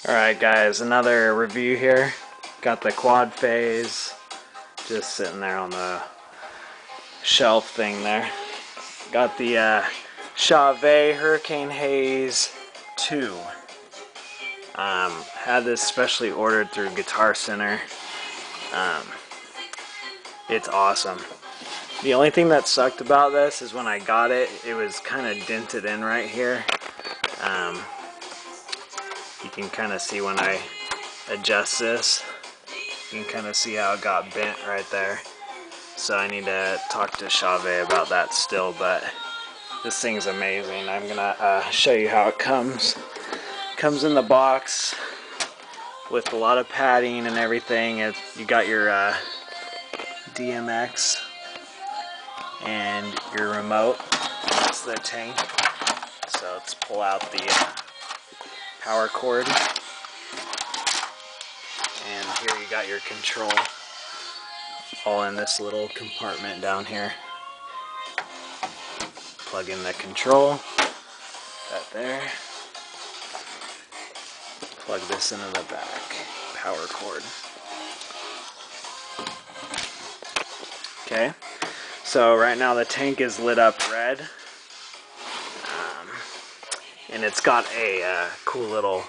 Alright guys, another review here. Got the quad phase just sitting there on the shelf thing there. Got the Chauvet Hurricane Haze 2. Had this specially ordered through Guitar Center. It's awesome. The only thing that sucked about this is when I got it, it was kind of dented in right here. You can kind of see when I adjust this, you can kind of see how it got bent right there. So I need to talk to Chauvet about that still, but this thing's amazing. I'm gonna show you how it comes. Comes in the box with a lot of padding and everything. You got your DMX and your remote. That's the tank. So let's pull out the power cord, and here you got your control all in this little compartment down here. Plug in the control, that there. Plug this into the back power cord. Okay, so right now the tank is lit up red. And it's got a cool little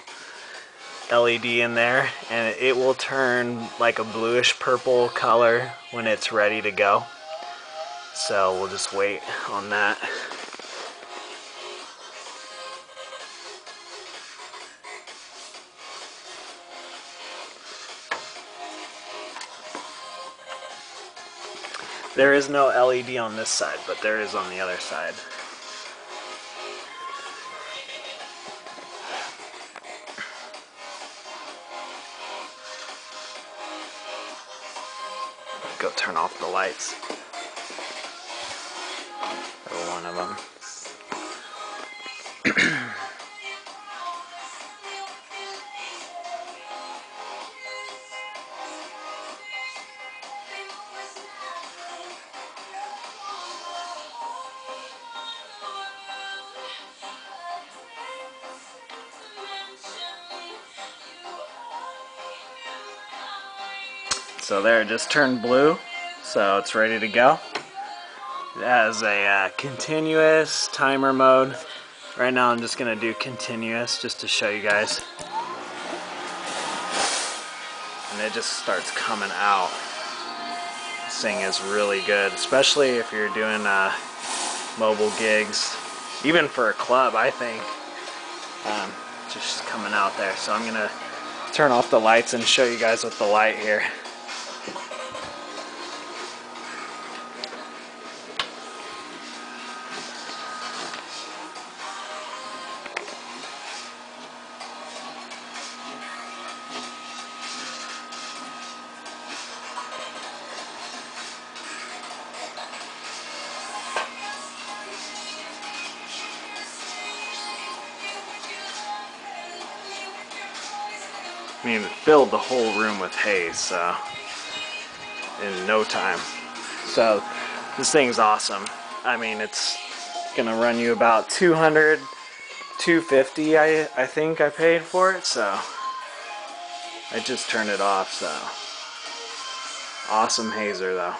LED in there, and it will turn like a bluish purple color when it's ready to go. So we'll just wait on that. There is no LED on this side, but there is on the other side. Go turn off the lights. Or one of them. So there, it just turned blue, so it's ready to go. It has a continuous timer mode. Right now I'm just going to do continuous just to show you guys. And it just starts coming out. This thing is really good, especially if you're doing mobile gigs. Even for a club, I think. Just coming out there. So I'm going to turn off the lights and show you guys with the light here. I mean, it filled the whole room with haze, so in no time. So this thing's awesome. I mean, it's gonna run you about $200, $250 I think I paid for it, so I just turned it off. So awesome hazer though.